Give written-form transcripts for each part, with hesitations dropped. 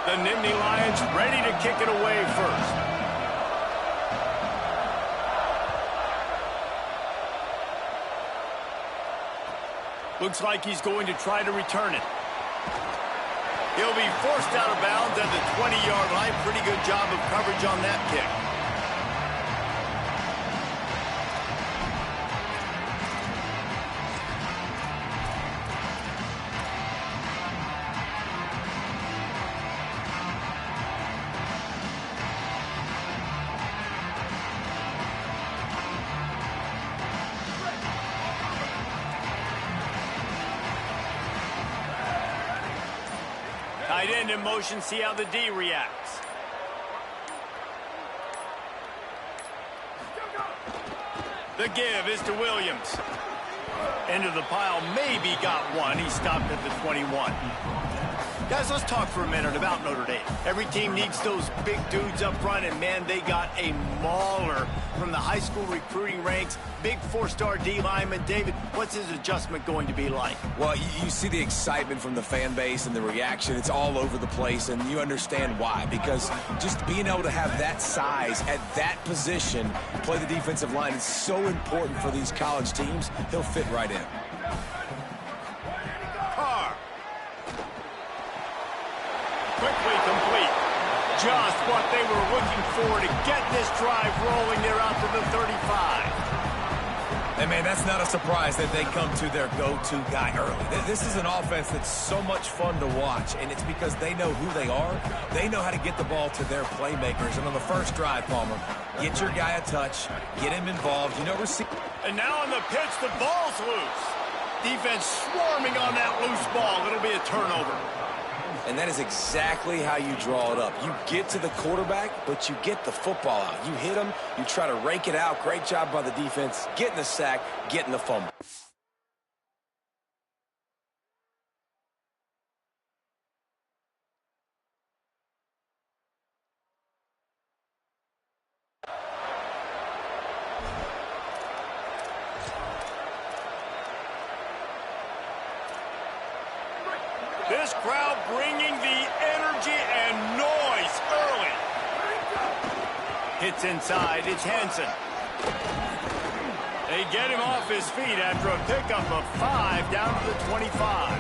The Nittany Lions ready to kick it away first. Looks like he's going to try to return it. He'll be forced out of bounds at the 20-yard line. Pretty good job of coverage on that kick. Tight end in motion, see how the D reacts. The give is to Williams. Into the pile, maybe got one. He stopped at the 21. Guys, let's talk for a minute about Notre Dame. Every team needs those big dudes up front, and man, they got a mauler from the high school recruiting ranks. Big four-star D lineman. David, what's his adjustment going to be like? Well, you see the excitement from the fan base and the reaction. It's all over the place, and you understand why. Because just being able to have that size at that position, play the defensive line, is so important for these college teams. He'll fit right in. Quickly complete. Just what they were looking for to get this drive rolling. They're out to the 35. And, man, that's not a surprise that they come to their go-to guy early. This is an offense that's so much fun to watch, and it's because they know who they are. They know how to get the ball to their playmakers. And on the first drive, Palmer, get your guy a touch, get him involved. You know, and now on the pitch, the ball's loose. Defense swarming on that loose ball. It'll be a turnover. And that is exactly how you draw it up. You get to the quarterback, but you get the football out. You hit him, you try to rake it out. Great job by the defense, getting the sack, getting the fumble. This crowd bringing the energy and noise early. Hits inside, it's Hansen. They get him off his feet after a pickup of 5 down to the 25.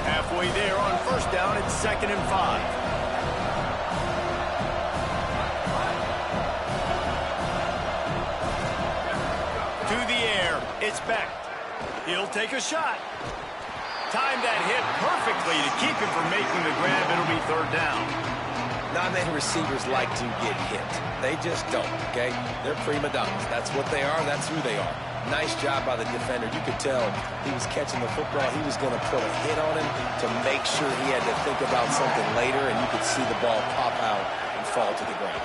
Halfway there on first down, it's 2nd and 5. It's Beck. He'll take a shot. Timed that hit perfectly to keep him from making the grab. It'll be 3rd down. Not many receivers like to get hit. They just don't, okay? They're prima donnas. That's what they are. That's who they are. Nice job by the defender. You could tell he was catching the football. He was going to put a hit on him to make sure he had to think about something later, and you could see the ball pop out and fall to the ground.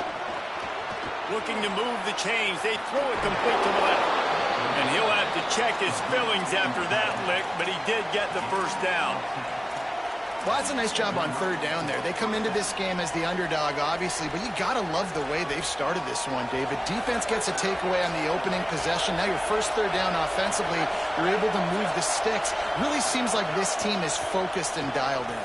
Looking to move the chains. They throw it complete to the left. And he'll have to check his fillings after that lick, but he did get the first down. Well, that's a nice job on 3rd down there. They come into this game as the underdog, obviously, but you got to love the way they've started this one, David. Defense gets a takeaway on the opening possession. Now your first 3rd down offensively, you're able to move the sticks. Really seems like this team is focused and dialed in.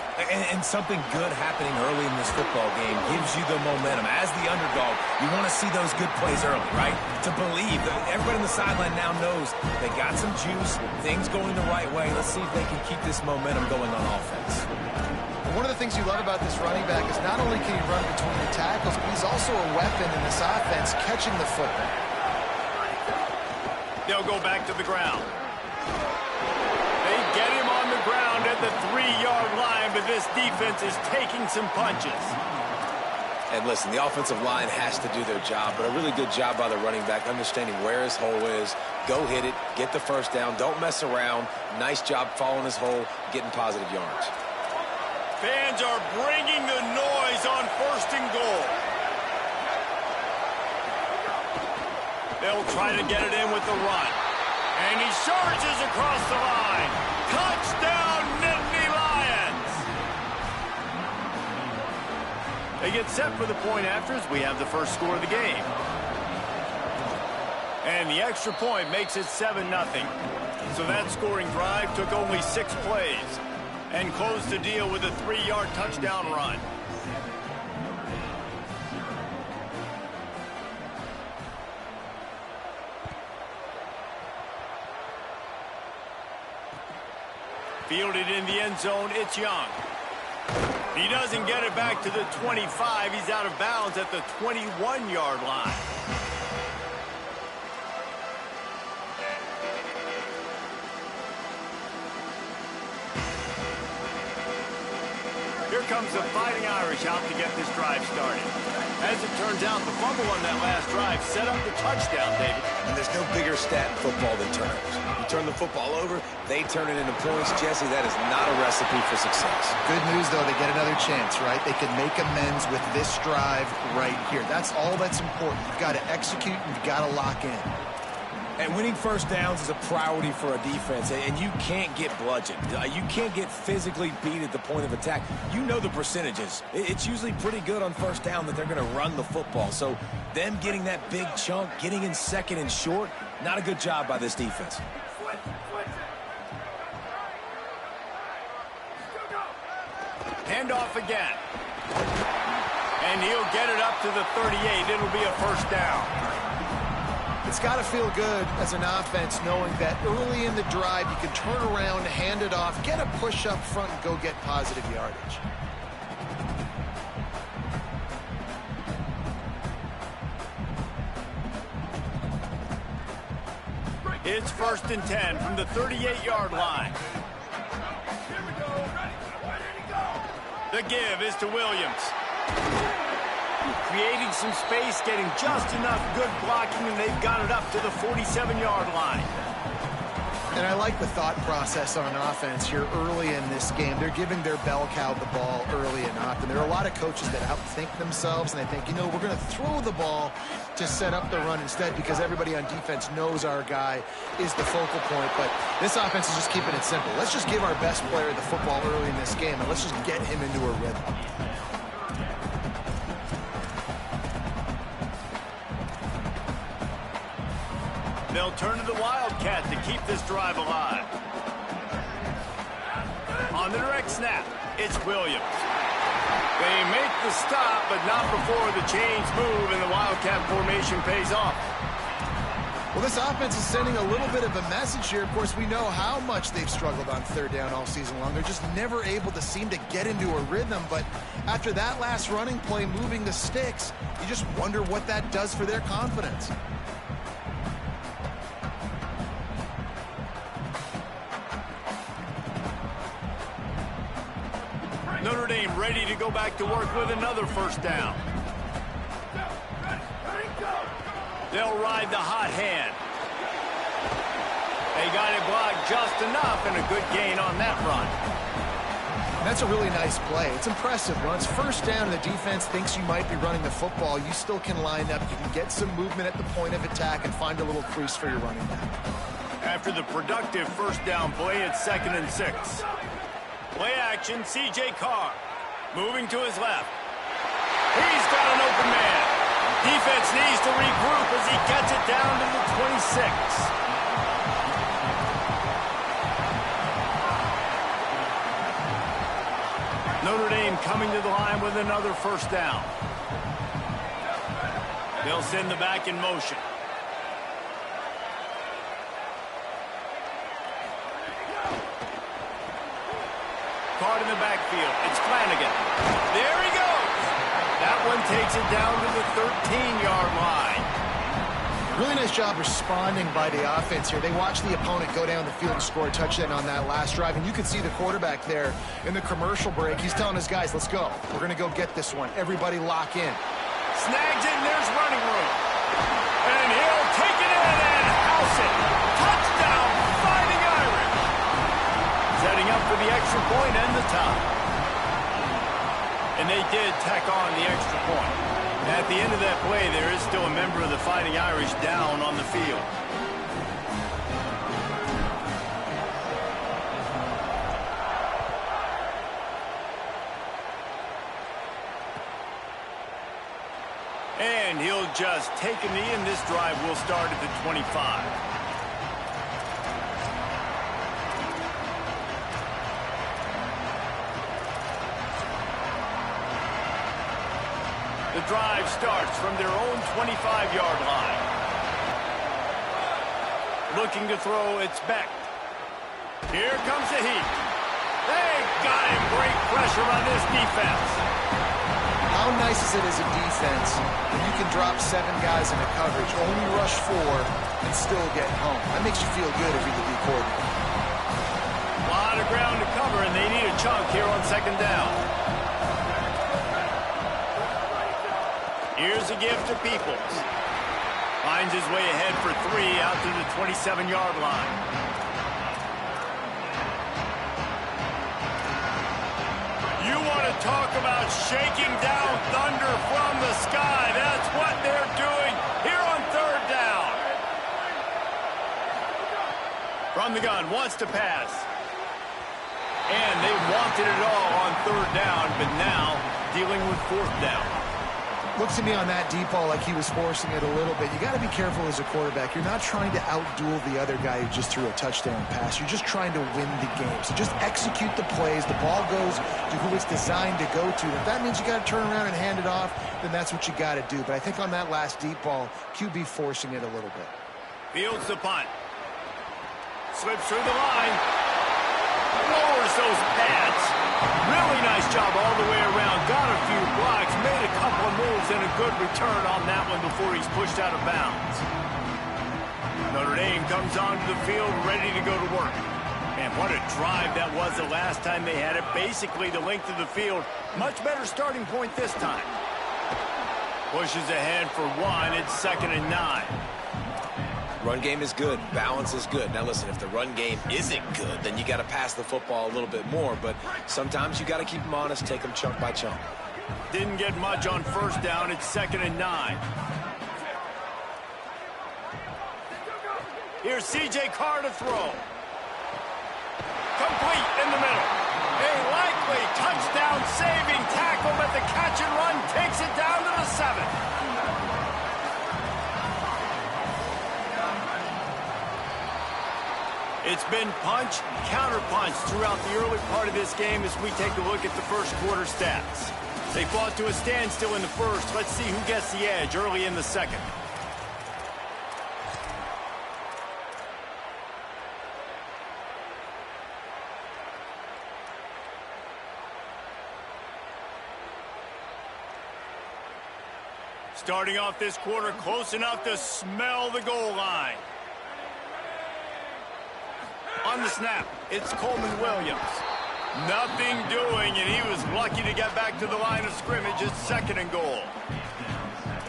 And something good happening early in this football game gives you the momentum. As the underdog, you want to see those good plays early, right? To believe that everybody on the sideline now knows they got some juice, things going the right way. Let's see if they can keep this momentum going on offense. One of the things you love about this running back is not only can he run between the tackles, but he's also a weapon in this offense, catching the football. They'll go back to the ground. They get him on the ground at the 3-yard line, but this defense is taking some punches. And listen, the offensive line has to do their job, but a really good job by the running back, understanding where his hole is. Go hit it, get the first down, don't mess around. Nice job following his hole, getting positive yards. Fans are bringing the noise on 1st and goal. They'll try to get it in with the run. And he surges across the line. Touchdown, Nittany Lions! They get set for the point after as we have the first score of the game. And the extra point makes it 7-0. So that scoring drive took only 6 plays and closed the deal with a 3-yard touchdown run. Fielded in the end zone, it's Young. He doesn't get it back to the 25. He's out of bounds at the 21-yard line. Here comes the Fighting Irish out to get this drive started. As it turns out, the fumble on that last drive set up the touchdown, David. And there's no bigger stat in football than turnovers. You turn the football over, they turn it into points. Jesse, that is not a recipe for success. Good news, though, they get another chance, right? They can make amends with this drive right here. That's all that's important. You've got to execute and you've got to lock in. And winning first downs is a priority for a defense, and you can't get bludgeoned. You can't get physically beat at the point of attack. You know the percentages. It's usually pretty good on first down that they're going to run the football. So them getting that big chunk, getting in second and short, not a good job by this defense. Handoff again. And he'll get it up to the 38. It'll be a first down. It's got to feel good as an offense knowing that early in the drive you can turn around, hand it off, get a push up front, and go get positive yardage. It's 1st and 10 from the 38-yard line. The give is to Williams. Creating some space, getting just enough good blocking, and they've got it up to the 47-yard line. And I like the thought process on offense here early in this game. They're giving their bell cow the ball early and often. There are a lot of coaches that outthink themselves, and they think, you know, we're going to throw the ball to set up the run instead because everybody on defense knows our guy is the focal point. But this offense is just keeping it simple. Let's just give our best player the football early in this game, and let's just get him into a rhythm. They'll turn to the Wildcat to keep this drive alive. On the direct snap, it's Williams. They make the stop, but not before the chains move and the Wildcat formation pays off. Well, this offense is sending a little bit of a message here. Of course, we know how much they've struggled on third down all season long. They're just never able to seem to get into a rhythm. But after that last running play, moving the sticks, you just wonder what that does for their confidence. Notre Dame ready to go back to work with another first down. They'll ride the hot hand. They got it blocked just enough and a good gain on that run. That's a really nice play. It's impressive. When it's first down and the defense thinks you might be running the football, you still can line up. You can get some movement at the point of attack and find a little crease for your running back. After the productive first down play, it's 2nd and 6. Play action, C.J. Carr. Moving to his left. He's got an open man. Defense needs to regroup as he gets it down to the 26. Notre Dame coming to the line with another first down. They'll send the back in motion. Caught in the backfield. It's Flanagan. There he goes. That one takes it down to the 13-yard line. Really nice job responding by the offense here. They watched the opponent go down the field and score a touchdown on that last drive. And you can see the quarterback there in the commercial break. He's telling his guys, let's go. We're going to go get this one. Everybody lock in. Snags it, and there's running room. And he'll take it in and house it. Touchdown, Fighting Irish. Setting up for the extra point and the tie. And they did tack on the extra point. At the end of that play, there is still a member of the Fighting Irish down on the field. And he'll just take a knee, and this drive will start at the 25. The drive starts from their own 25-yard line. Looking to throw, it's Beck. Here comes the heat. They got him. Great pressure on this defense. How nice is it as a defense when you can drop 7 guys into coverage, only rush 4, and still get home? That makes you feel good if you're the D coordinator. A lot of ground to cover, and they need a chunk here on second down. Here's a give to Peoples. Finds his way ahead for 3 out to the 27-yard line. You want to talk about shaking down thunder from the sky. That's what they're doing here on third down. From the gun, wants to pass. And they wanted it all on third down, but now dealing with fourth down. Looks to me on that deep ball like he was forcing it a little bit. You got to be careful as a quarterback. You're not trying to outduel the other guy who just threw a touchdown pass. You're just trying to win the game. So just execute the plays. The ball goes to who it's designed to go to. If that means you got to turn around and hand it off, then that's what you got to do. But I think on that last deep ball, QB forcing it a little bit. Fields the punt. Slips through the line. Lowers those pads. Really nice job all the way around. Got a few blocks, made a couple of moves, and a good return on that one before he's pushed out of bounds. Notre Dame comes onto the field ready to go to work. And what a drive that was the last time they had it. Basically the length of the field. Much better starting point this time. Pushes ahead for 1. It's 2nd and 9. Run game is good. Balance is good. Now, listen, if the run game isn't good, then you got to pass the football a little bit more. But sometimes you got to keep them honest, take them chunk by chunk. Didn't get much on first down. It's 2nd and 9. Here's C.J. Carr to throw. Complete in the middle. A likely touchdown-saving tackle, but the catch and run takes it down to the 7. It's been punch, counter-punch throughout the early part of this game as we take a look at the first quarter stats. They fought to a standstill in the first. Let's see who gets the edge early in the second. Starting off this quarter close enough to smell the goal line. On the snap, it's Coleman Williams. Nothing doing, and he was lucky to get back to the line of scrimmage. It's 2nd and goal.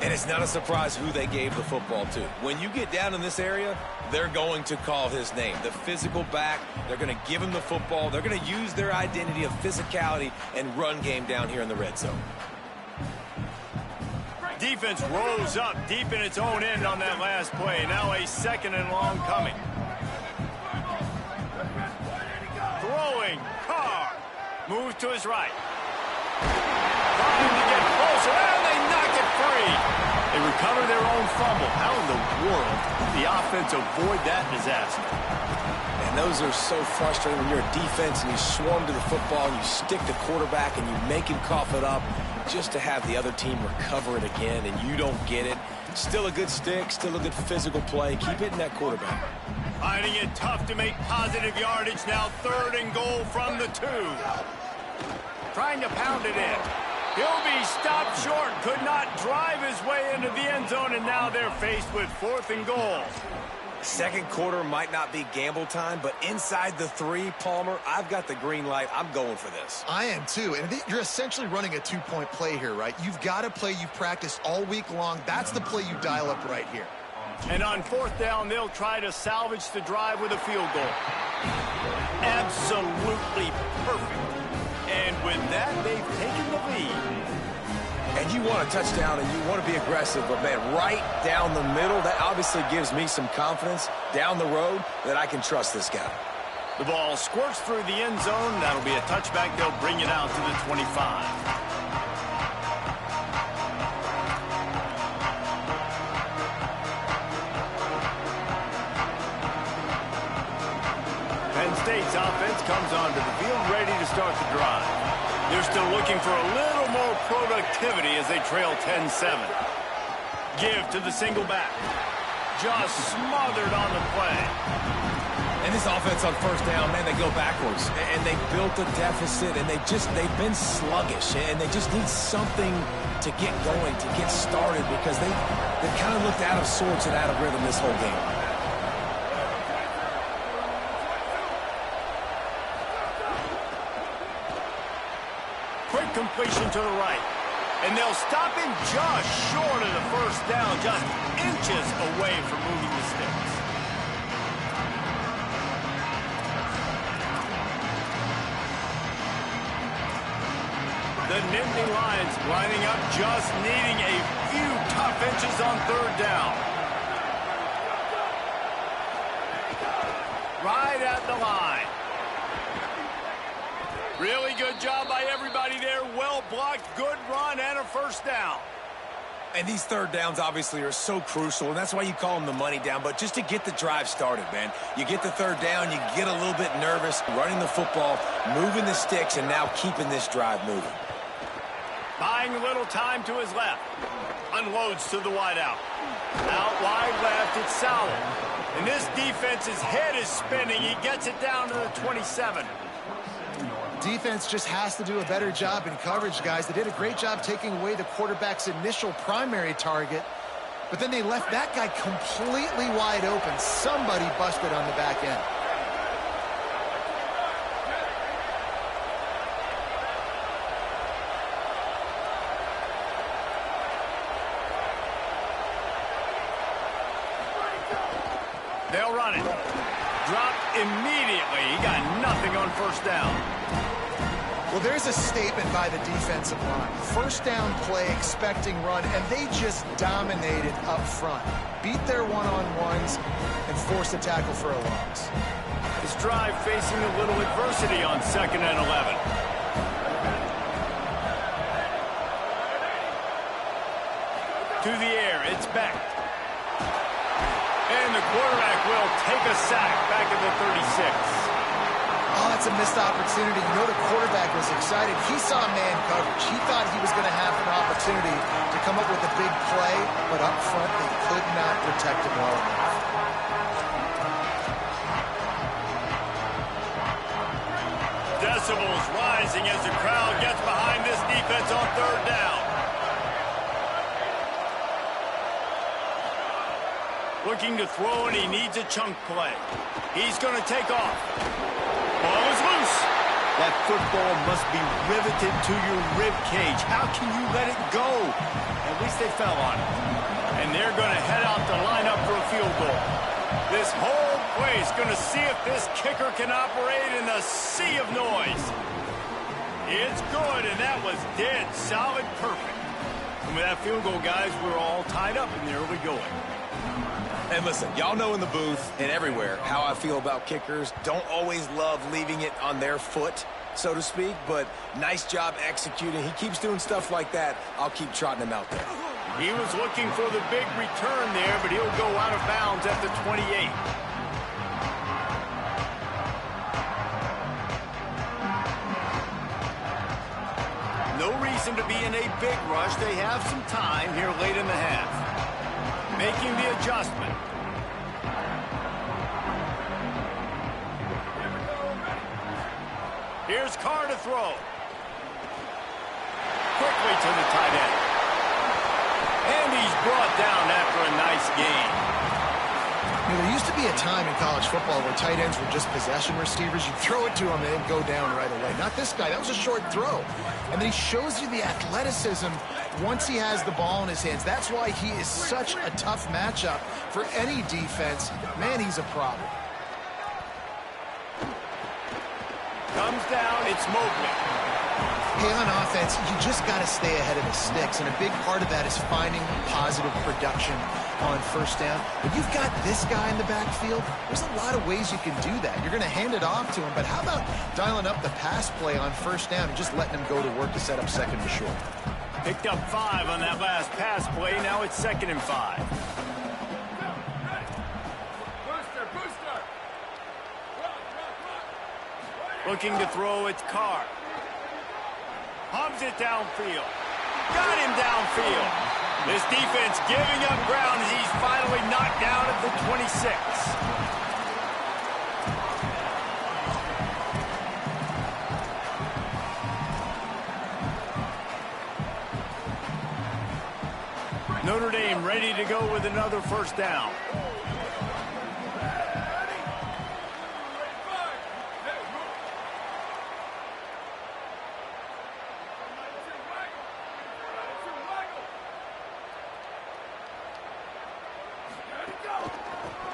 And it's not a surprise who they gave the football to. When you get down in this area, they're going to call his name. The physical back, they're going to give him the football. They're going to use their identity of physicality and run game down here in the red zone. Defense rose up deep in its own end on that last play. Now a 2nd and long coming. Throwing, Carr, moves to his right. Trying to get closer, and they knock it free. They recover their own fumble. How in the world did the offense avoid that disaster? And those are so frustrating when you're a defense and you swarm to the football and you stick the quarterback and you make him cough it up just to have the other team recover it again and you don't get it. Still a good stick, still a good physical play. Keep hitting that quarterback. Finding it tough to make positive yardage now. 3rd and goal from the 2. Trying to pound it in. He'll be stopped short. Could not drive his way into the end zone, and now they're faced with 4th and goal. Second quarter might not be gamble time, but inside the 3, Palmer, I've got the green light. I'm going for this. I am too. And you're essentially running a 2-point play here, right? You've got a play you've practiced all week long. That's the play you dial up right here. And on 4th down, they'll try to salvage the drive with a field goal. Absolutely perfect. And with that, they've taken the lead. And you want a touchdown and you want to be aggressive, but, man, right down the middle, that obviously gives me some confidence down the road that I can trust this guy. The ball squirts through the end zone. That'll be a touchback. They'll bring it out to the 25. Penn State's offense comes onto the field ready to start the drive. They're still looking for a little more productivity as they trail 10-7. Give to the single back. Just smothered on the play. And this offense on first down, man, they go backwards. And they built a deficit, and they've been sluggish. And they just need something to get going, to get started, because they've kind of looked out of sorts and out of rhythm this whole game. Quick completion to the right. And they'll stop him just short of the first down, just inches away from moving the sticks. The Nittany Lions lining up, just needing a few tough inches on third down. Right at the line. Really good job by everybody there. Well blocked, good run, and a first down. And these third downs obviously are so crucial, and that's why you call them the money down. But just to get the drive started, man, you get the third down, you get a little bit nervous, running the football, moving the sticks, and now keeping this drive moving. Buying a little time to his left. Unloads to the wideout. Out wide left, it's solid. And this defense's head is spinning. He gets it down to the 27. Defense just has to do a better job in coverage, guys. They did a great job taking away the quarterback's initial primary target, but then they left that guy completely wide open. Somebody busted on the back end. They'll run it. Dropped immediately. He got nothing on first down. Well, there's a statement by the defensive line. First down play, expecting run, and they just dominated up front. Beat their one-on-ones and forced a tackle for a loss. This drive facing a little adversity on 2nd and 11. To the air, it's Beck. And the quarterback will take a sack back at the 36. Oh, that's a missed opportunity. You know the quarterback was excited. He saw man coverage. He thought he was going to have an opportunity to come up with a big play, but up front they could not protect him well enough. Decibels rising as the crowd gets behind this defense on third down. Looking to throw, and he needs a chunk play. He's going to take off. Ball is loose. That football must be riveted to your rib cage. How can you let it go? At least they fell on it. And they're going to head out to line up for a field goal. This whole place going to see if this kicker can operate in the sea of noise. It's good, and that was dead solid perfect. And with that field goal, guys, we're all tied up in the early going. And listen, y'all know in the booth and everywhere how I feel about kickers. Don't always love leaving it on their foot, so to speak, but nice job executing. He keeps doing stuff like that. I'll keep trotting him out there. He was looking for the big return there, but he'll go out of bounds at the 28. No reason to be in a big rush. They have some time here late in the half. Making the adjustment. Here's Carr to throw. Quickly to the tight end. And he's brought down after a nice gain. You know, there used to be a time in college football where tight ends were just possession receivers. You throw it to him and they'd go down right away. Not this guy. That was a short throw. And then he shows you the athleticism once he has the ball in his hands. That's why he is such a tough matchup for any defense. Man, he's a problem. Comes down, it's Mobley. Hey, on offense, you just got to stay ahead of the sticks, and a big part of that is finding positive production on first down. When you've got this guy in the backfield, there's a lot of ways you can do that. You're going to hand it off to him, but how about dialing up the pass play on first down and just letting him go to work to set up 2nd and short? Picked up 5 on that last pass play. Now it's 2nd and 5. Looking to throw, it's Carr. Hums it downfield. Got him downfield. This defense giving up ground as he's finally knocked down at the 26. Notre Dame ready to go with another first down.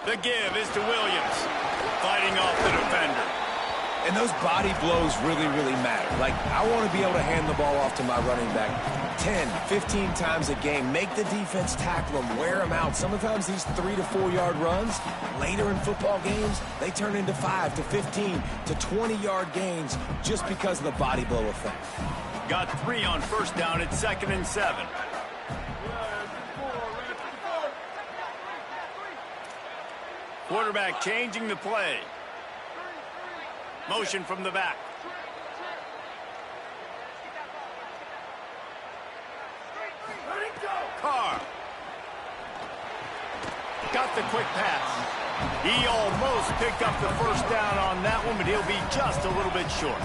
The give is to Williams, fighting off the defender. And those body blows really, really matter. Like, I want to be able to hand the ball off to my running back 10, 15 times a game. Make the defense tackle them, wear them out. Sometimes these 3 to 4 yard runs, later in football games, they turn into 5 to 15 to 20 yard gains just because of the body blow effect. Got 3 on first down at 2nd and 7. Quarterback changing the play. Motion from the back. Carr. Got the quick pass. He almost picked up the first down on that one, but he'll be just a little bit short.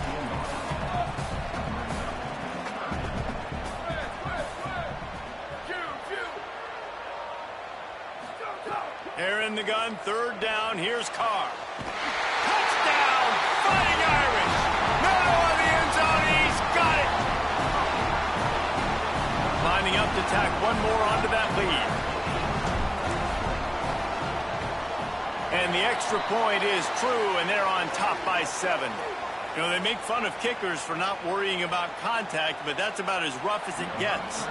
Here in the gun, 3rd down. Here's Carr. Touchdown, Fighting Irish. Middle of the end zone. He's got it. Lining up to tack one more onto that lead. And the extra point is true, and they're on top by 7. You know, they make fun of kickers for not worrying about contact, but that's about as rough as it gets.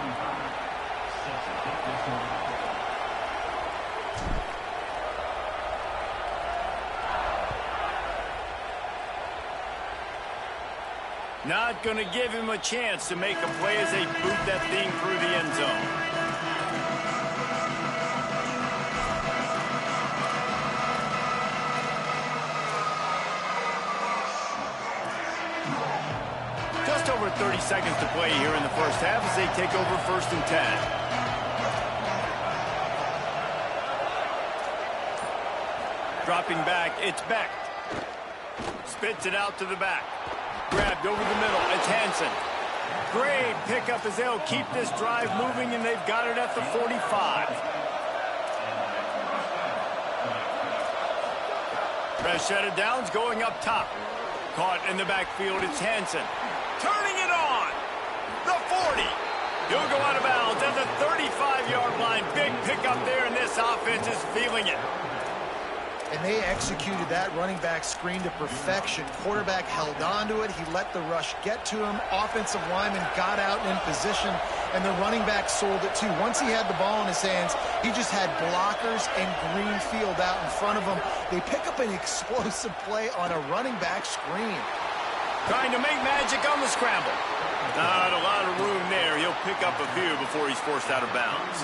Not going to give him a chance to make a play as they boot that thing through the end zone. Just over 30 seconds to play here in the first half as they take over 1st and 10. Dropping back, it's Beck. Spits it out to the back. Grabbed over the middle. It's Hansen. Great pickup as they'll keep this drive moving, and they've got it at the 45. Rashada Downs going up top. Caught in the backfield. It's Hansen. Turning it on. The 40. He'll go out of bounds at the 35-yard line. Big pickup there, and this offense is feeling it. And they executed that running back screen to perfection. Quarterback held on to it. He let the rush get to him. Offensive lineman got out in position, and the running back sold it too. Once he had the ball in his hands, he just had blockers and green field out in front of him. They pick up an explosive play on a running back screen. Trying to make magic on the scramble. Not a lot of room there. He'll pick up a few before he's forced out of bounds.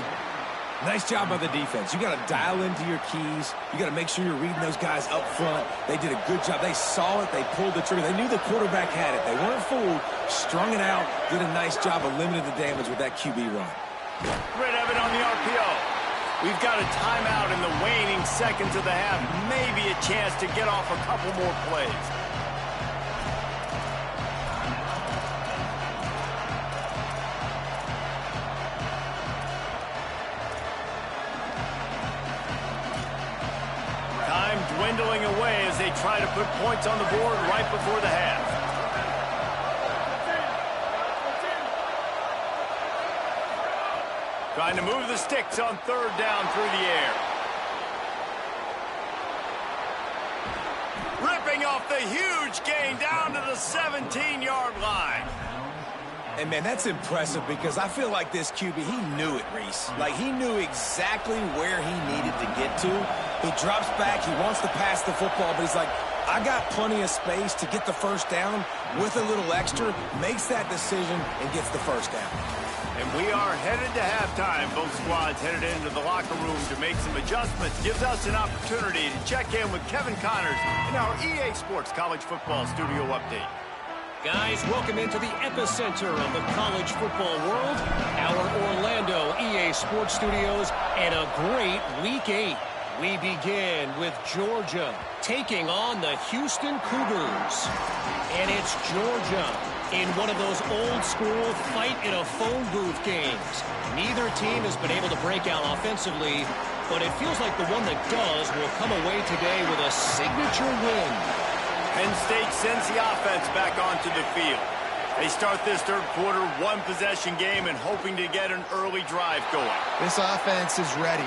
Nice job by the defense. You got to dial into your keys. You got to make sure you're reading those guys up front. They did a good job. They saw it. They pulled the trigger. They knew the quarterback had it. They weren't fooled. Strung it out. Did a nice job of limiting the damage with that QB run. Rid of it on the RPO. We've got a timeout in the waning seconds of the half. Maybe a chance to get off a couple more plays. Dwindling away as they try to put points on the board right before the half. Trying to move the sticks on 3rd down through the air. Ripping off the huge gain down to the 17-yard line. And, man, that's impressive because I feel like this QB, he knew it, Reese. Like, he knew exactly where he needed to get to. He drops back. He wants to pass the football, but he's like, I got plenty of space to get the first down. with a little extra, makes that decision and gets the first down. And we are headed to halftime. Both squads headed into the locker room to make some adjustments. Gives us an opportunity to check in with Kevin Connors in our EA Sports College Football Studio Update. Guys, welcome into the epicenter of the college football world, our Orlando EA Sports Studios, and a great Week 8. We begin with Georgia taking on the Houston Cougars. And it's Georgia in one of those old-school fight-in-a-phone-booth games. Neither team has been able to break out offensively, but it feels like the one that does will come away today with a signature win. Penn State sends the offense back onto the field. They start this third quarter one-possession game and hoping to get an early drive going. This offense is ready.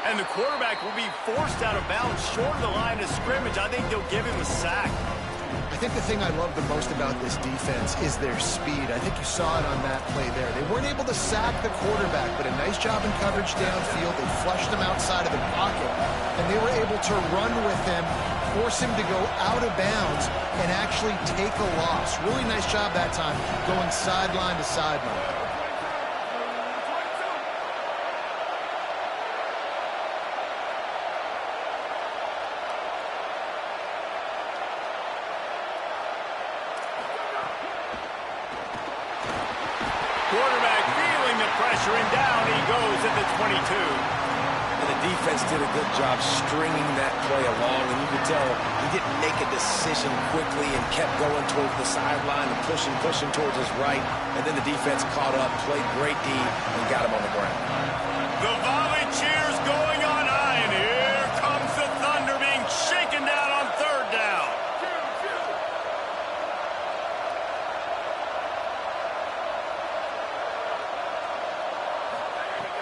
And the quarterback will be forced out of bounds short of the line of scrimmage. I think they'll give him a sack. I think the thing I love the most about this defense is their speed. I think you saw it on that play there. They weren't able to sack the quarterback, but a nice job in coverage downfield. They flushed him outside of the pocket, and they were able to run with him, force him to go out of bounds, and actually take a loss. Really nice job that time, going sideline to sideline. Quarterback feeling the pressure, and down he goes at the 22. And the defense did a good job stringing that play along, and you could tell he didn't make a decision quickly and kept going towards the sideline and pushing towards his right, and then the defense caught up, played great D, and got him on the ground. The volley cheers going on high, and here comes the Thunder being shaken down on third down.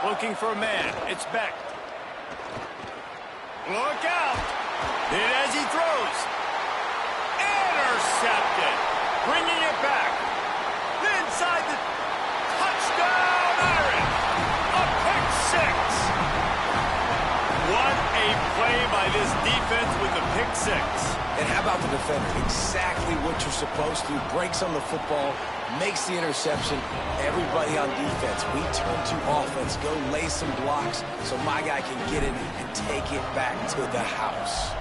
Looking for a man. It's Beck. Look out. Hit as he throws. Intercepted. Bringing it back. Inside the touchdown, Iron. A pick six. What a play by this defense with the pick six. And how about the defender? Exactly what you're supposed to. Breaks on the football, makes the interception. Everybody on defense, we turn to offense. Go lay some blocks so my guy can get it and take it back to the house.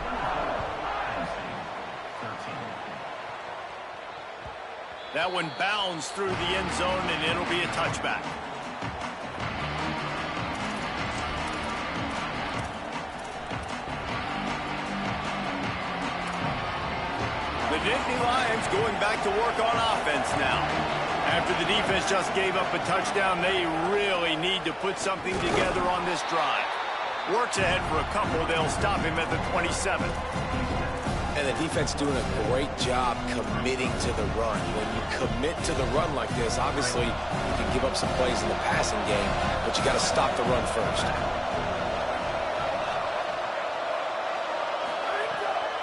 That one bounds through the end zone, and it'll be a touchback. The Nittany Lions going back to work on offense now. After the defense just gave up a touchdown, they really need to put something together on this drive. Works ahead for a couple. They'll stop him at the 27. And the defense doing a great job committing to the run. When you commit to the run like this, obviously you can give up some plays in the passing game, but you got to stop the run first.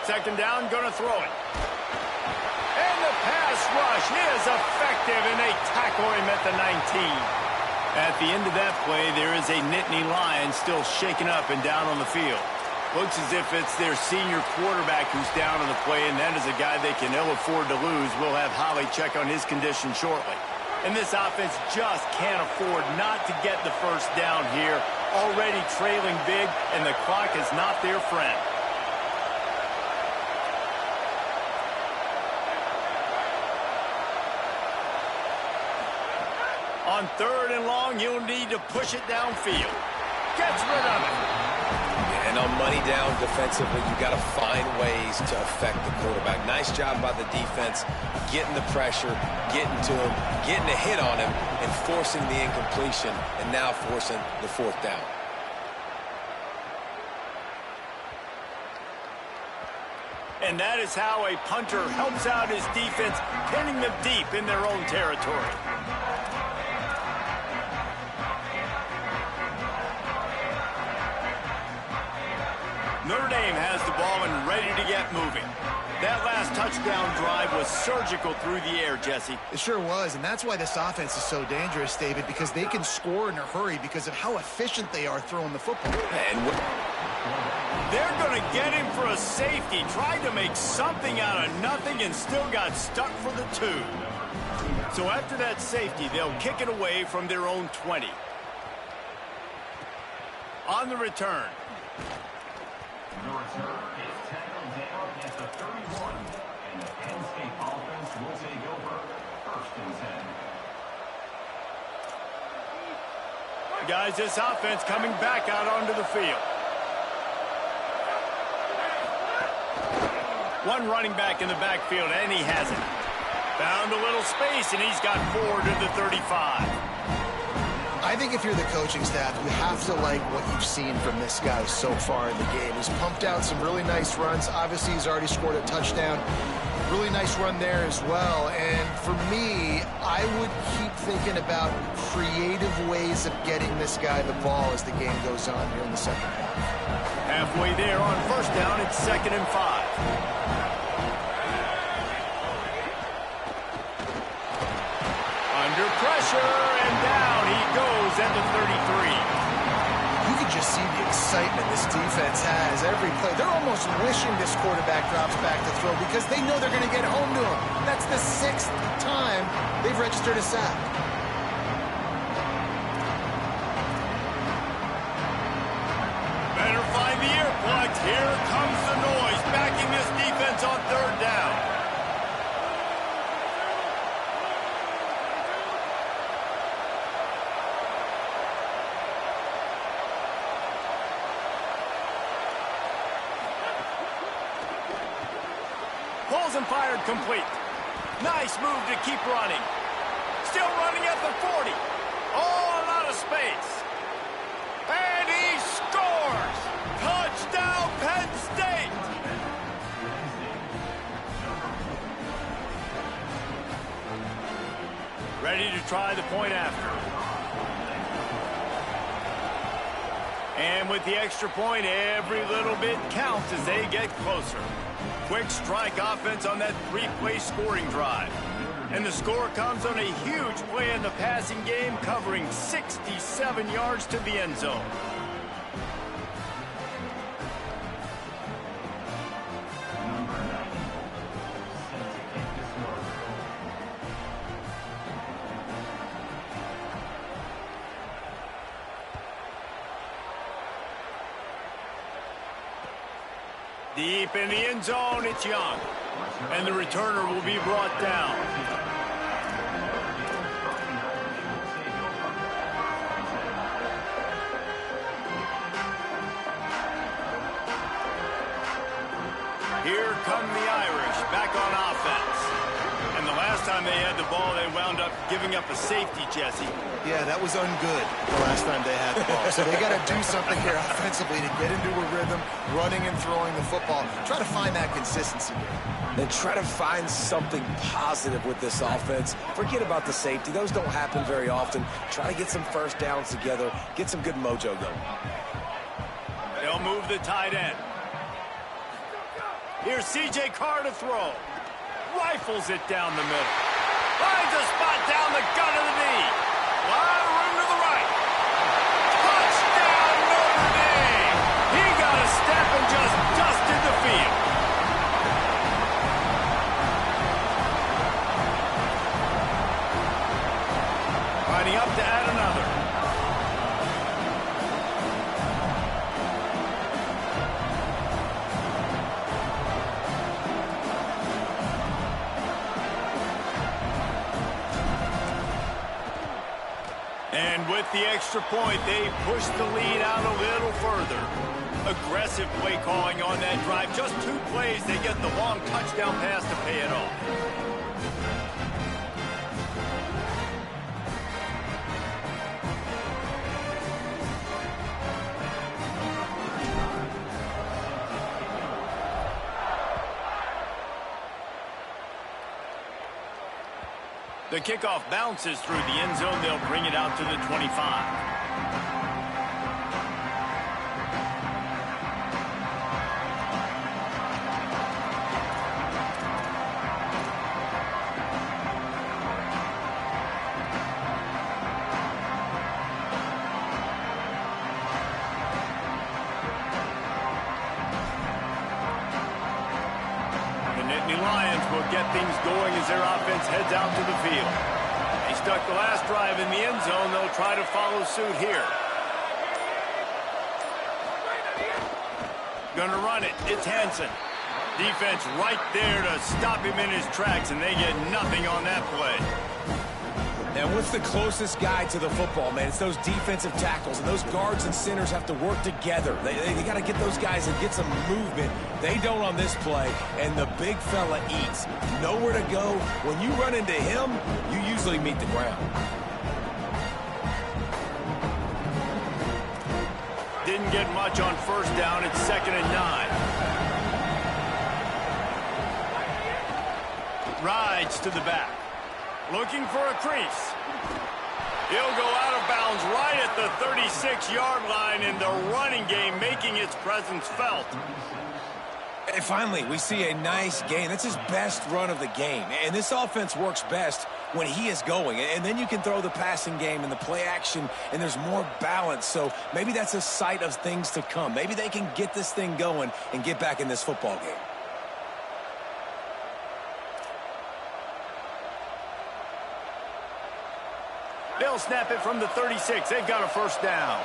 Second down, gonna throw it. And the pass rush is effective, and they tackle him at the 19. At the end of that play, there is a Nittany Lion still shaken up and down on the field. Looks as if it's their senior quarterback who's down on the play, and that is a guy they can ill afford to lose. We'll have Holly check on his condition shortly. And this offense just can't afford not to get the first down here. Already trailing big, and the clock is not their friend. On third and long, you'll need to push it downfield. Gets rid of it. And on money down defensively, you got to find ways to affect the quarterback. Nice job by the defense, getting the pressure, getting to him, getting a hit on him, and forcing the incompletion, and now forcing the fourth down. And that is how a punter helps out his defense, pinning them deep in their own territory. Notre Dame has the ball and ready to get moving. That last touchdown drive was surgical through the air, Jesse. It sure was, and that's why this offense is so dangerous, David, because they can score in a hurry because of how efficient they are throwing the football. And They're going to get him for a safety. Tried to make something out of nothing and still got stuck for the 2. So after that safety, they'll kick it away from their own 20. On the return. The return is tackled down at the 31, and the Penn State offense will take over. 1st and 10. Guys, this offense coming back out onto the field. One running back in the backfield, and he has it. Found a little space, and he's got 4 to the 35. I think if you're the coaching staff, you have to like what you've seen from this guy so far in the game. He's pumped out some really nice runs. Obviously, he's already scored a touchdown. Really nice run there as well. And for me, I would keep thinking about creative ways of getting this guy the ball as the game goes on here in the second half. Halfway there on 1st down, it's 2nd and 5. Under pressure, and down he goes at the 33. You can just see the excitement this defense has every play. They're almost wishing this quarterback drops back to throw because they know they're going to get home to him. That's the 6th time they've registered a sack. Better find the earplugs. Here comes the noise, backing this defense on 3rd down. Pulls and fired complete. Nice move to keep running. Still running at the 40. Oh, a lot of space. And he scores! Touchdown, Penn State! Ready to try the point after. And with the extra point, every little bit counts as they get closer. Quick strike offense on that 3-play scoring drive. And the score comes on a huge play in the passing game, covering 67 yards to the end zone. Deep in the end zone, it's Young. And the returner will be brought down. Here come the Irish back on offense. And the last time they had the ball, they wound up giving up a safety, Jesse. Yeah, that was ungood the last time they had the ball. So they got to do something here offensively to get into a rhythm, running and throwing the football. Try to find that consistency here. And try to find something positive with this offense. Forget about the safety. Those don't happen very often. Try to get some 1st downs together. Get some good mojo going. They'll move the tight end. Here's C.J. Carr to throw. Rifles it down the middle. Finds a spot down the gut of the knee. A lot of room to the right. Touchdown, Notre Dame! He got a step and just dusted the field. Lining up to add another. And with the extra point, they push the lead out a little further. Aggressive play calling on that drive. Just 2 plays, they get the long touchdown pass to pay it off. The kickoff bounces through the end zone. They'll bring it out to the 25. The Nittany Lions will get things going as their offense heads out to the field. They stuck the last drive in the end zone. They'll try to follow suit here. Gonna run it. It's Hansen. Defense right there to stop him in his tracks, and they get nothing on that play. And what's the closest guy to the football, man? It's those defensive tackles, and those guards and centers have to work together. They got to get those guys and get some movement. They don't on this play, and the big fella eats. Nowhere to go. When you run into him, you usually meet the ground. Didn't get much on first down. It's 2nd and 9. Rides to the back. Looking for a crease. He'll go out of bounds right at the 36-yard line, and the running game making its presence felt. And finally, we see a nice gain. That's his best run of the game. And this offense works best when he is going. And then you can throw the passing game and the play action, and there's more balance. So maybe that's a sight of things to come. Maybe they can get this thing going and get back in this football game. They'll snap it from the 36. They've got a first down.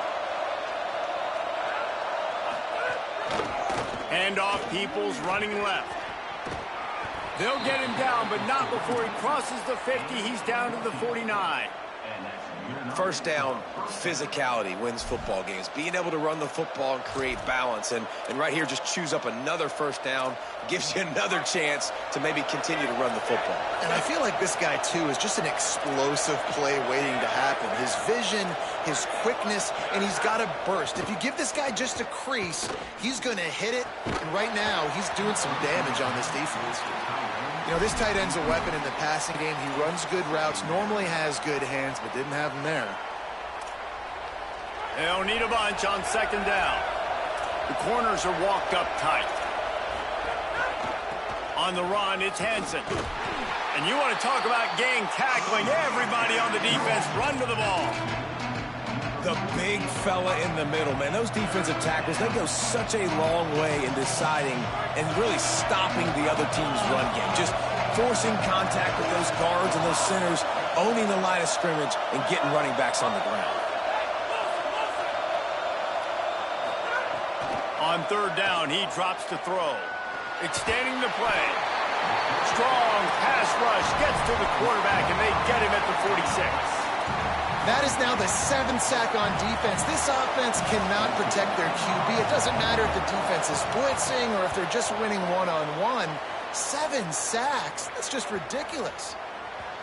Handoff, Peoples running left. They'll get him down, but not before he crosses the 50. He's down to the 49. First down, physicality wins football games. Being able to run the football and create balance. And right here, just choose up another first down. Gives you another chance to maybe continue to run the football. And I feel like this guy, too, is just an explosive play waiting to happen. His vision, his quickness, and he's got a burst. If you give this guy just a crease, he's going to hit it. And right now, he's doing some damage on this defense. You know, this tight end's a weapon in the passing game. He runs good routes, normally has good hands, but didn't have them there. They'll need a bunch on 2nd down. The corners are walked up tight. On the run, it's Hansen. And you want to talk about gang tackling. Everybody on the defense run to the ball. The big fella in the middle, man. Those defensive tackles, they go such a long way in deciding and really stopping the other team's run game. Just forcing contact with those guards and those centers, owning the line of scrimmage, and getting running backs on the ground. On 3rd down, he drops to throw. Extending the play. Strong pass rush gets to the quarterback, and they get him at the 46. That is now the 7th sack on defense. This offense cannot protect their QB. It doesn't matter if the defense is blitzing or if they're just winning one-on-one. 7 sacks. That's just ridiculous.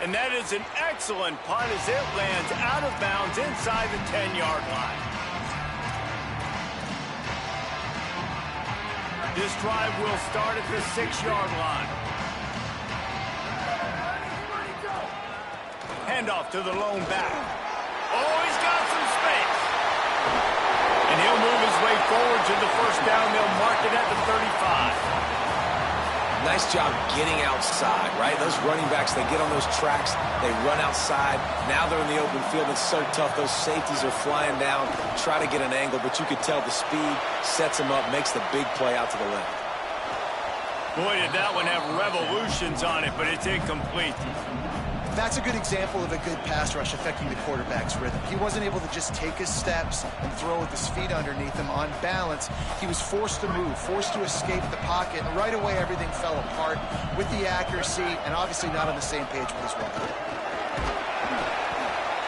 And that is an excellent punt as it lands out of bounds inside the 10-yard line. This drive will start at the 6-yard line. Handoff to the lone back. Oh, he's got some space. And he'll move his way forward to the first down. They'll mark it at the 35. Nice job getting outside, right? Those running backs, they get on those tracks, they run outside. Now they're in the open field. It's so tough. Those safeties are flying down, try to get an angle, but you could tell the speed sets them up, makes the big play out to the left. Boy, did that one have revolutions on it, but it's incomplete. That's a good example of a good pass rush affecting the quarterback's rhythm. He wasn't able to just take his steps and throw with his feet underneath him on balance. He was forced to move, forced to escape the pocket, and right away everything fell apart with the accuracy and obviously not on the same page with his running.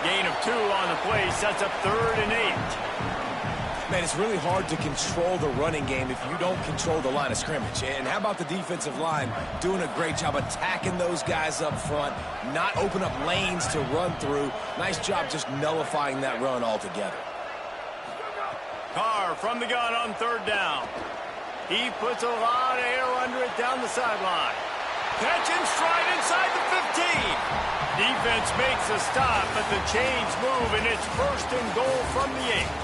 Gain of 2 on the play sets up 3rd and 8. Man, it's really hard to control the running game if you don't control the line of scrimmage. And how about the defensive line doing a great job attacking those guys up front, not open up lanes to run through. Nice job just nullifying that run altogether. Carr from the gun on 3rd down. He puts a lot of air under it down the sideline. Catch and stride inside the 15. Defense makes a stop, but the chains move, and it's 1st and goal from the 8.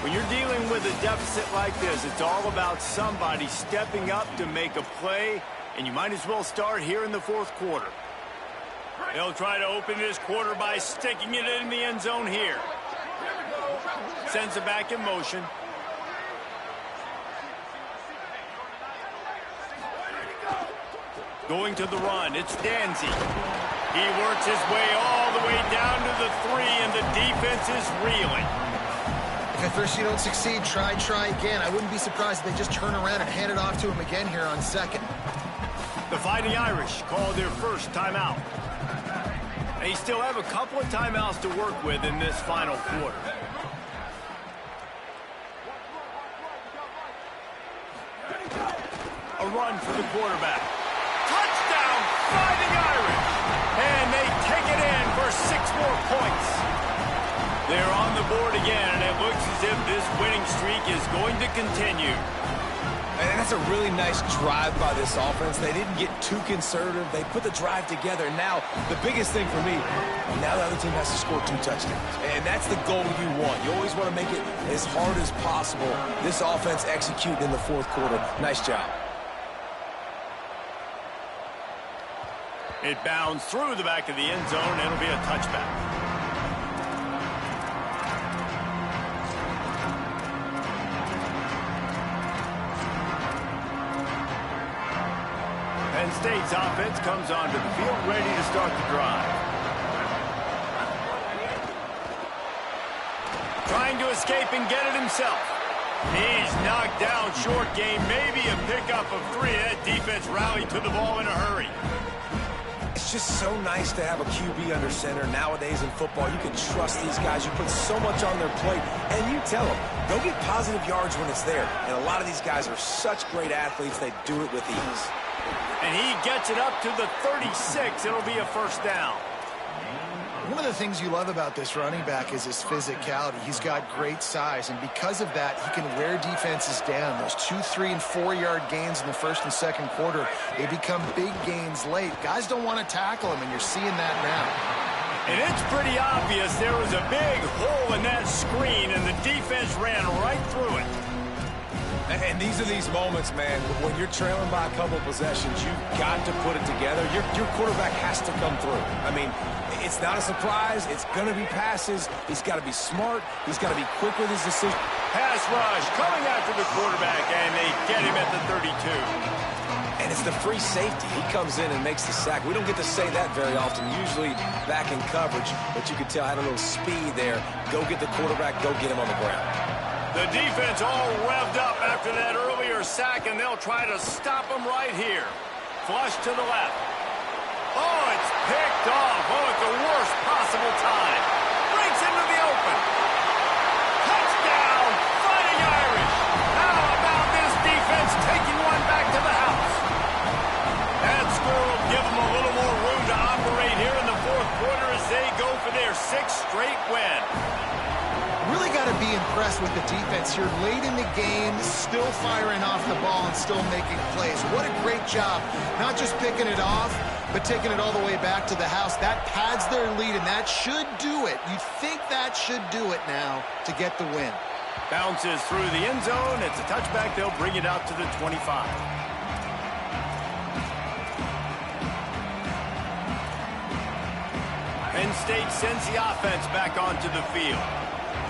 When you're dealing with a deficit like this, it's all about somebody stepping up to make a play, and you might as well start here in the 4th quarter. They'll try to open this quarter by sticking it in the end zone here. Sends it back in motion. Going to the run, it's Danzy. He works his way all the way down to the 3, and the defense is reeling. If at first you don't succeed, try again. I wouldn't be surprised if they just turn around and hand it off to him again here on second. The Fighting Irish call their first timeout. They still have a couple of timeouts to work with in this final quarter. A run for the quarterback. Touchdown, Fighting Irish! And they take it in for 6 more points. They're on the board again, and it looks as if this winning streak is going to continue. And that's a really nice drive by this offense. They didn't get too conservative. They put the drive together. Now, the biggest thing for me, now the other team has to score 2 touchdowns. And that's the goal you want. You always want to make it as hard as possible. This offense executed in the 4th quarter. Nice job. It bounds through the back of the end zone. It'll be a touchback. Penn State's offense comes onto the field ready to start the drive. Trying to escape and get it himself. He's knocked down short game, maybe a pickup of 3. That defense rallied to the ball in a hurry. It's just so nice to have a QB under center. Nowadays in football, you can trust these guys. You put so much on their plate, and you tell them, go get positive yards when it's there. And a lot of these guys are such great athletes, they do it with ease. And he gets it up to the 36. It'll be a first down. One of the things you love about this running back is his physicality. He's got great size, and because of that, he can wear defenses down. Those 2, 3, and 4-yard gains in the 1st and 2nd quarter, they become big gains late. Guys don't want to tackle him, and you're seeing that now. And it's pretty obvious there was a big hole in that screen, and the defense ran right through it. And these are these moments, man, when you're trailing by a couple possessions, you've got to put it together. Your quarterback has to come through. I mean, it's not a surprise. It's going to be passes. He's got to be smart. He's got to be quick with his decision. Pass rush coming after the quarterback, and they get him at the 32. And it's the free safety. He comes in and makes the sack. We don't get to say that very often, usually back in coverage, but you can tell I had a little speed there. Go get the quarterback. Go get him on the ground. The defense all revved up after that earlier sack, and they'll try to stop him right here. Flush to the left. Oh, it's picked off. Oh, at the worst possible time. Breaks into the open. Touchdown, Fighting Irish. How about this defense taking one back to the house? That score will give them a little more room to operate here in the 4th quarter as they go for their 6th straight win. Really got to be impressed with the defense here late in the game, still firing off the ball and still making plays. What a great job, not just picking it off, but taking it all the way back to the house. That pads their lead, and that should do it. You'd think that should do it now to get the win. Bounces through the end zone. It's a touchback. They'll bring it out to the 25. Penn State sends the offense back onto the field.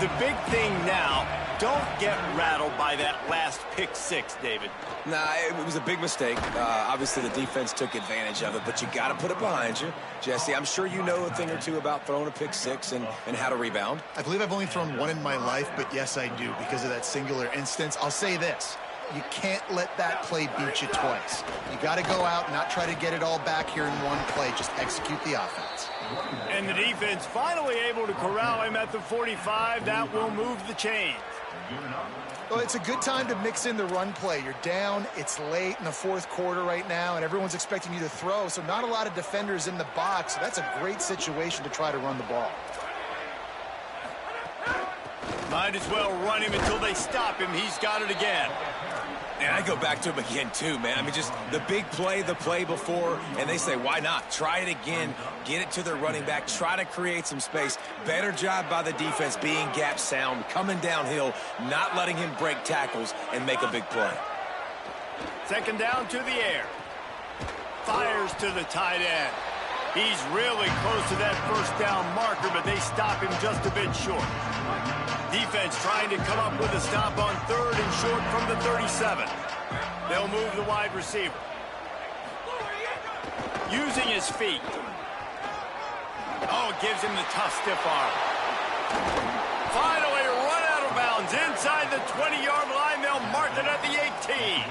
The big thing now, don't get rattled by that last pick 6, David. Nah, it was a big mistake. Obviously, the defense took advantage of it, but you got to put it behind you. Jesse, I'm sure you know a thing or two about throwing a pick 6 and how to rebound. I believe I've only thrown 1 in my life, but yes, I do because of that singular instance. I'll say this. You can't let that play beat you twice. You got to go out and not try to get it all back here in one play. Just execute the offense. And the defense finally able to corral him at the 45. That will move the chains. Well, it's a good time to mix in the run play. You're down, it's late in the 4th quarter right now, and everyone's expecting you to throw, so not a lot of defenders in the box. So that's a great situation to try to run the ball. Might as well run him until they stop him. He's got it again. And I go back to him again, too, man. I mean, just the big play, the play before, and they say, why not? Try it again, get it to their running back, try to create some space. Better job by the defense being gap sound, coming downhill, not letting him break tackles and make a big play. 2nd down to the air. Fires to the tight end. He's really close to that 1st down marker, but they stop him just a bit short. Defense trying to come up with a stop on 3rd and short from the 37. They'll move the wide receiver. using his feet. Oh, it gives him the tough stiff arm. Finally run out of bounds inside the 20-yard line. They'll mark it at the 18.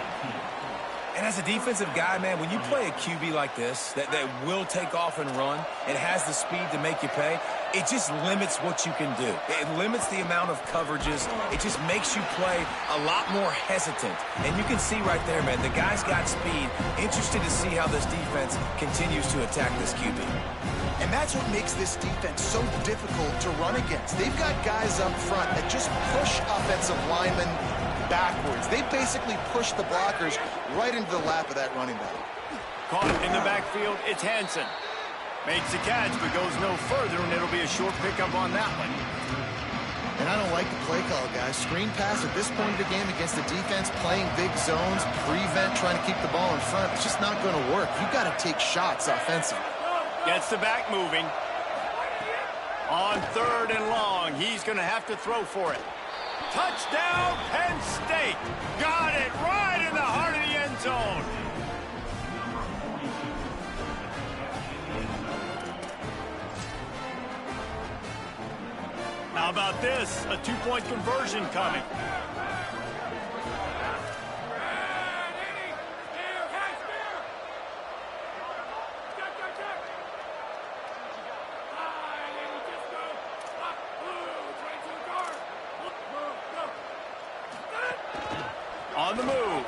And as a defensive guy, man, when you play a QB like this that will take off and run and has the speed to make you pay, it just limits what you can do. It limits the amount of coverages. It just makes you play a lot more hesitant. And you can see right there, man, the guy's got speed. Interested to see how this defense continues to attack this QB. And that's what makes this defense so difficult to run against. They've got guys up front that just push offensive linemen backwards. They basically push the blockers right into the lap of that running back. Caught in the backfield, it's Hansen. Makes the catch, but goes no further, and it'll be a short pickup on that one. And I don't like the play call, guys. Screen pass at this point of the game against the defense, playing big zones, prevent, trying to keep the ball in front. It's just not going to work. You've got to take shots offensively. Gets the back moving. On 3rd and long, he's going to have to throw for it. Touchdown, Penn State. Got it right in the heart of the end zone. How about this? A 2-point conversion coming. On the move.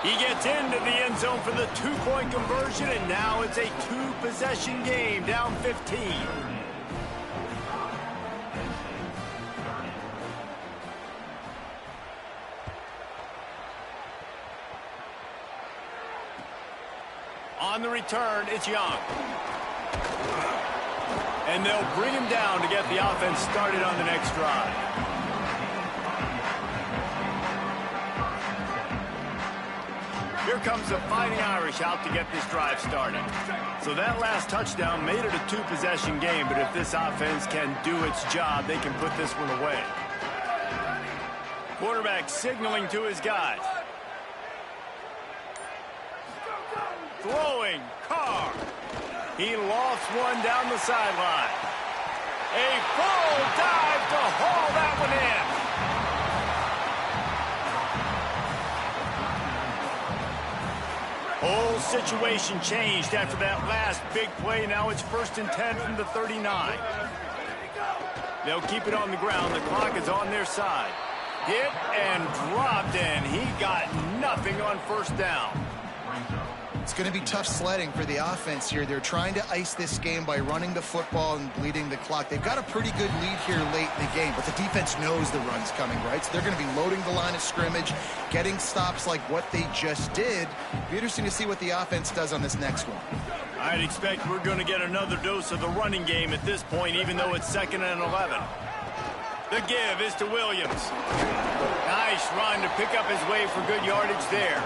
He gets into the end zone for the 2-point conversion, and now it's a 2-possession game, down 15. On the return, it's Young. And they'll bring him down to get the offense started on the next drive. Here comes the Fighting Irish out to get this drive started. So that last touchdown made it a 2-possession game, but if this offense can do its job, they can put this one away. Quarterback signaling to his guys. Throwing, Carr. He lost one down the sideline. A full dive to haul that one in. Whole situation changed after that last big play. Now it's 1st and 10 from the 39. They'll keep it on the ground. The clock is on their side. Hit and dropped, and he got nothing on 1st down. It's going to be tough sledding for the offense here. They're trying to ice this game by running the football and bleeding the clock. They've got a pretty good lead here late in the game, but the defense knows the run's coming, right? So they're going to be loading the line of scrimmage, getting stops like what they just did. Be interesting to see what the offense does on this next one. I'd expect we're going to get another dose of the running game at this point, even though it's 2nd and 11. The give is to Williams. Nice run to pick up his way for good yardage there.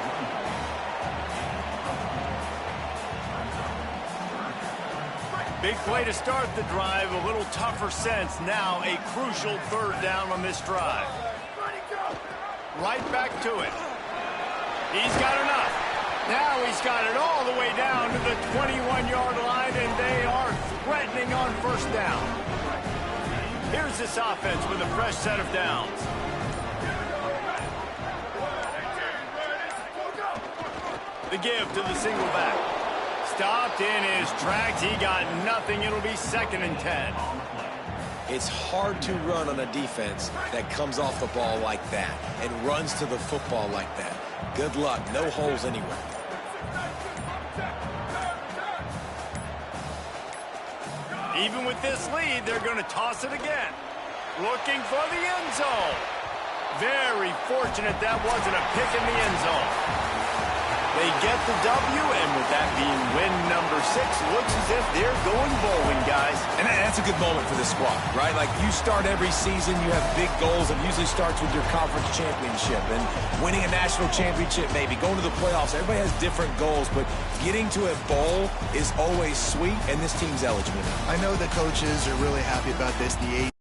Big play to start the drive, a little tougher sense. Now a crucial 3rd down on this drive. Right back to it. He's got enough. Now he's got it all the way down to the 21-yard line, and they are threatening on 1st down. Here's this offense with a fresh set of downs. The give to the single back. Stopped in his tracks. He got nothing. It'll be 2nd and 10. It's hard to run on a defense that comes off the ball like that and runs to the football like that. Good luck. No holes anywhere. Even with this lead, they're going to toss it again. Looking for the end zone. Very fortunate that wasn't a pick in the end zone. They get the W, and with that being win number 6, looks as if they're going bowling, guys. And that's a good moment for this squad, right? Like, you start every season, you have big goals. It usually starts with your conference championship and winning a national championship, maybe going to the playoffs. Everybody has different goals, but getting to a bowl is always sweet, and this team's eligible now. I know the coaches are really happy about this. The